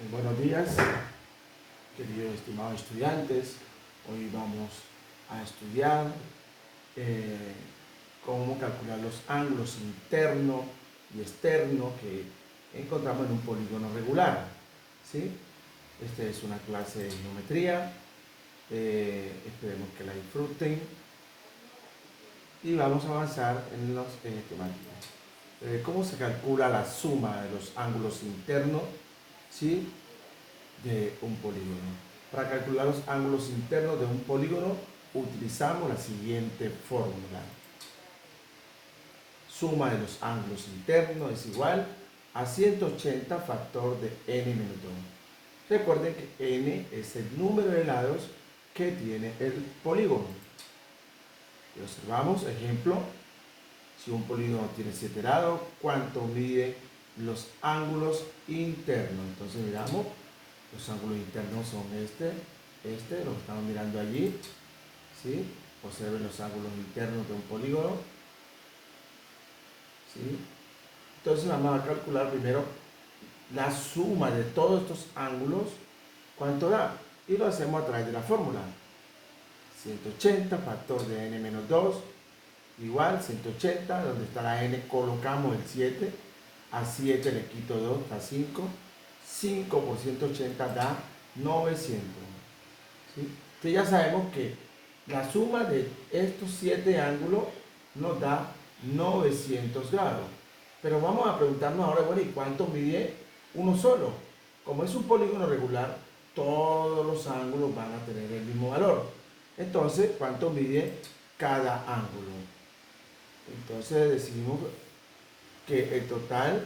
Buenos días, queridos estimados estudiantes. Hoy vamos a estudiar cómo calcular los ángulos interno y externo que encontramos en un polígono regular. ¿Sí? Esta es una clase de geometría. Esperemos que la disfruten. Y vamos a avanzar en los temáticos. ¿Cómo se calcula la suma de los ángulos internos? ¿Sí? De un polígono. Para calcular los ángulos internos de un polígono utilizamos la siguiente fórmula. Suma de los ángulos internos es igual a 180 factor de n menos 2. Recuerden que n es el número de lados que tiene el polígono. Y observamos, ejemplo, si un polígono tiene 7 lados, ¿cuánto mide los ángulos internos? Entonces miramos, los ángulos internos son lo que estamos mirando allí, ¿sí? Observen los ángulos internos de un polígono, ¿sí? Entonces vamos a calcular primero la suma de todos estos ángulos, ¿cuánto da? Y lo hacemos a través de la fórmula. 180 factor de n menos 2 igual 180, donde está la n colocamos el 7, a 7 le quito 2, da 5, 5 por 180 da 900. ¿Sí? Entonces ya sabemos que la suma de estos 7 ángulos nos da 900 grados. Pero vamos a preguntarnos ahora, bueno, ¿y cuánto mide uno solo? Como es un polígono regular, todos los ángulos van a tener el mismo valor. Entonces, ¿cuánto mide cada ángulo? Entonces decidimos que el total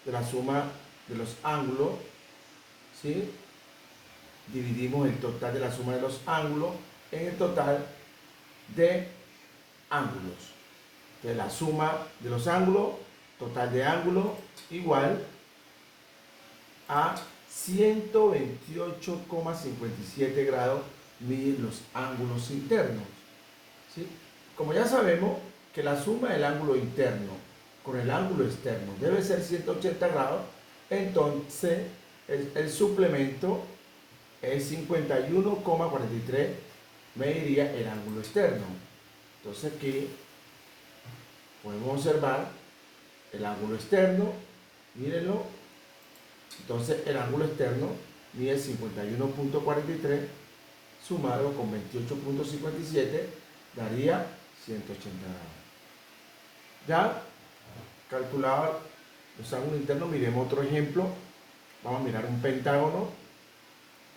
de la suma de los ángulos, ¿sí? Dividimos el total de la suma de los ángulos en el total de ángulos. Entonces la suma de los ángulos, total de ángulos, igual a 128,57 grados miden los ángulos internos. ¿Sí? Como ya sabemos que la suma del ángulo interno con el ángulo externo debe ser 180 grados, entonces el suplemento es 51,43 mediría el ángulo externo. Entonces aquí podemos observar el ángulo externo, mírenlo. Entonces el ángulo externo mide 51,43 sumado con 28,57 daría 180 grados. Ya calculado los ángulos internos, miremos otro ejemplo. Vamos a mirar un pentágono,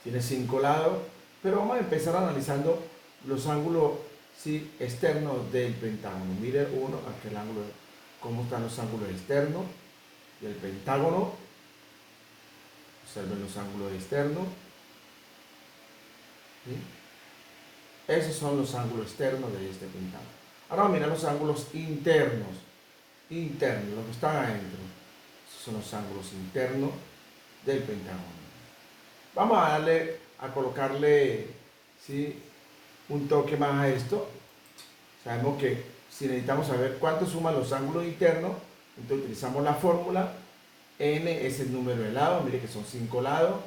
tiene 5 lados, pero vamos a empezar analizando los ángulos, ¿sí?, externos del pentágono. Miren uno, aquel ángulo, cómo están los ángulos externos del pentágono. Observen los ángulos externos. ¿Sí? Esos son los ángulos externos de este pentágono. Ahora vamos a mirar los ángulos internos. Internos, los que están adentro. Esos son los ángulos internos del pentágono. Vamos a colocarle, ¿sí?, un toque más a esto. Sabemos que si necesitamos saber cuánto suman los ángulos internos, entonces utilizamos la fórmula. N es el número de lados, mire que son 5 lados.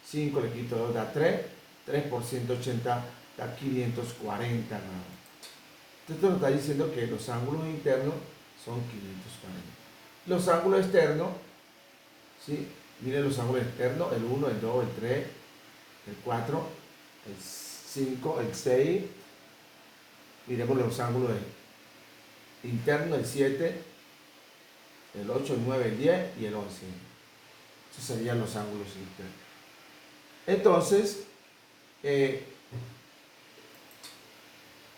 5 le quito 2 da 3. 3 por 180 da 540 grados. Esto nos está diciendo que los ángulos internos son 540. Los ángulos externos, ¿sí? Miren los ángulos externos, el 1, el 2, el 3, el 4, el 5, el 6. Miremos los ángulos internos, el 7, el 8, el 9, el 10 y el 11. Esos serían los ángulos internos. Entonces,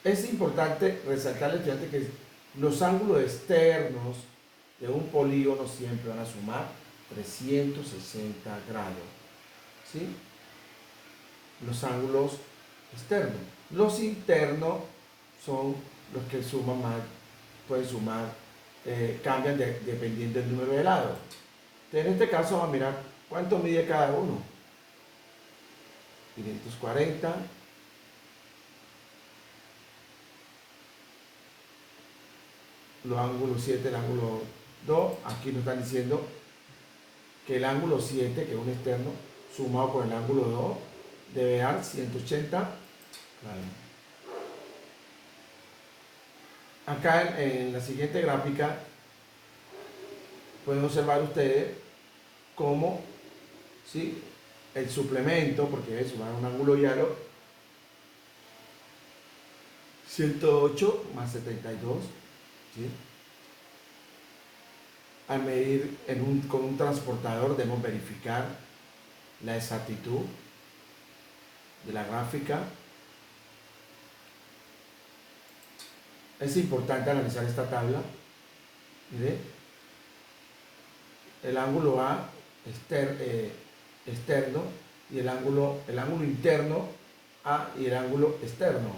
es importante resaltar al estudiante que los ángulos externos de un polígono siempre van a sumar 360 grados. ¿Sí? Los ángulos externos. Los internos son los que suman más, pueden sumar, cambian dependiendo del número de lados. En este caso vamos a mirar cuánto mide cada uno. 540. Los ángulos 7, el ángulo 2, aquí nos están diciendo que el ángulo 7, que es un externo, sumado con el ángulo 2, debe dar 180 grados. Acá en la siguiente gráfica pueden observar ustedes cómo, ¿sí?, el suplemento, porque es sumar un ángulo diario, 108 más 72, ¿sí? Al medir con un transportador debemos verificar la exactitud de la gráfica. Es importante analizar esta tabla. ¿Mire? El ángulo A externo y el ángulo interno A y el ángulo externo.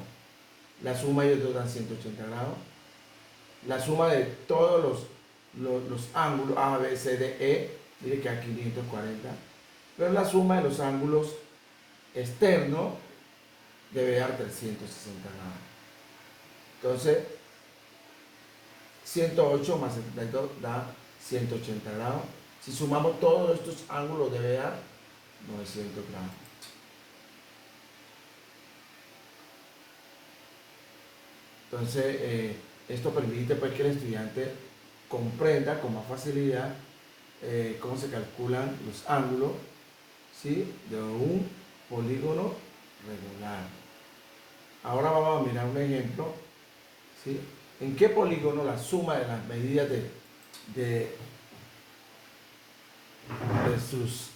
La suma de ellos dos dan 180 grados. La suma de todos los ángulos A, B, C, D, E, mire que a 540. Pero la suma de los ángulos externos debe dar 360 grados. Entonces, 108 más 72 da 180 grados. Si sumamos todos estos ángulos debe dar 900 grados. Entonces, esto permite pues, que el estudiante comprenda con más facilidad cómo se calculan los ángulos, ¿sí?, de un polígono regular. Ahora vamos a mirar un ejemplo, ¿sí? ¿En qué polígono la suma de las medidas de sus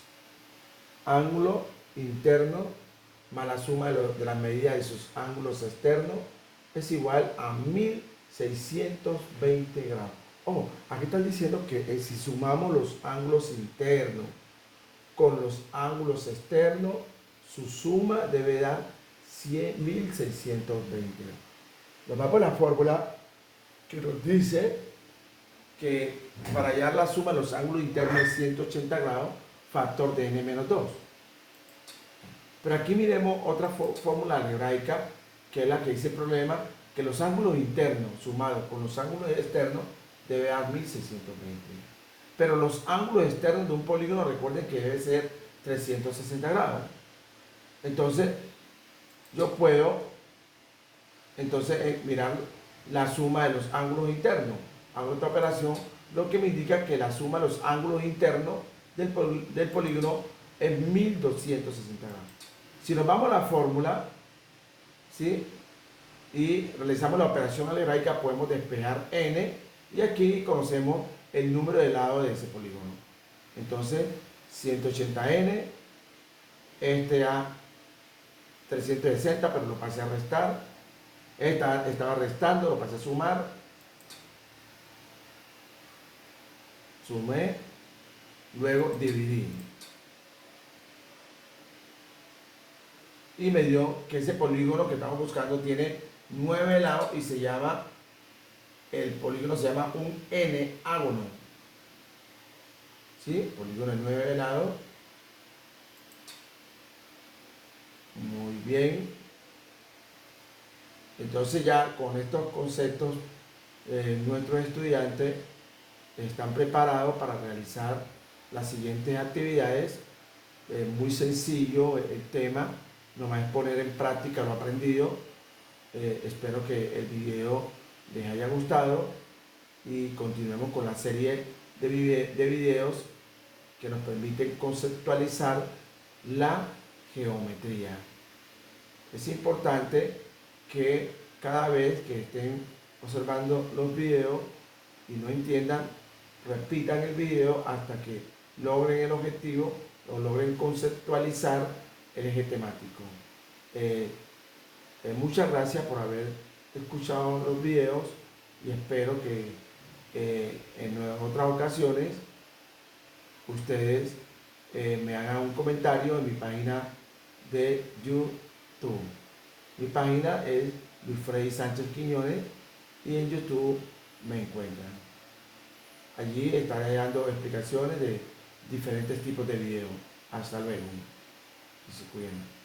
ángulos internos más la suma de las medidas de sus ángulos externos es igual a 1620 grados? Oh, aquí están diciendo que si sumamos los ángulos internos con los ángulos externos, su suma debe dar 1620 grados. Nos vamos a la fórmula que nos dice que para hallar la suma de los ángulos internos es 180 grados, factor de n menos 2. Pero aquí miremos otra fórmula algebraica, que es la que dice el problema, que los ángulos internos sumados con los ángulos externos debe dar 1620. Pero los ángulos externos de un polígono, recuerden que debe ser 360 grados. Entonces, yo puedo mirar la suma de los ángulos internos. Hago esta operación, lo que me indica que la suma de los ángulos internos del polígono es 1260 grados. Si nos vamos a la fórmula, ¿sí?, y realizamos la operación algebraica, podemos despejar n, y aquí conocemos el número de lados de ese polígono. Entonces, 180n, este a 360, pero lo pasé a restar. Estaba restando, lo pasé a sumar. Sumé, luego dividí. Y me dio que ese polígono que estamos buscando tiene 9 lados y se llama, el polígono se llama un n-ágono. ¿Sí? Polígono de 9 lados. Muy bien. Entonces ya con estos conceptos nuestros estudiantes están preparados para realizar las siguientes actividades. Muy sencillo el tema, nomás es poner en práctica lo aprendido. Espero que el video les haya gustado y continuemos con la serie de videos que nos permiten conceptualizar la geometría. Es importante que cada vez que estén observando los videos y no entiendan, repitan el video hasta que logren el objetivo o logren conceptualizar el eje temático. Muchas gracias por haber escuchado los videos y espero que en otras ocasiones ustedes me hagan un comentario en mi página de YouTube. Mi página es Luis Freddy Sánchez Quiñones y en YouTube me encuentran. Allí estaré dando explicaciones de diferentes tipos de videos. Hasta luego. Y se cuiden.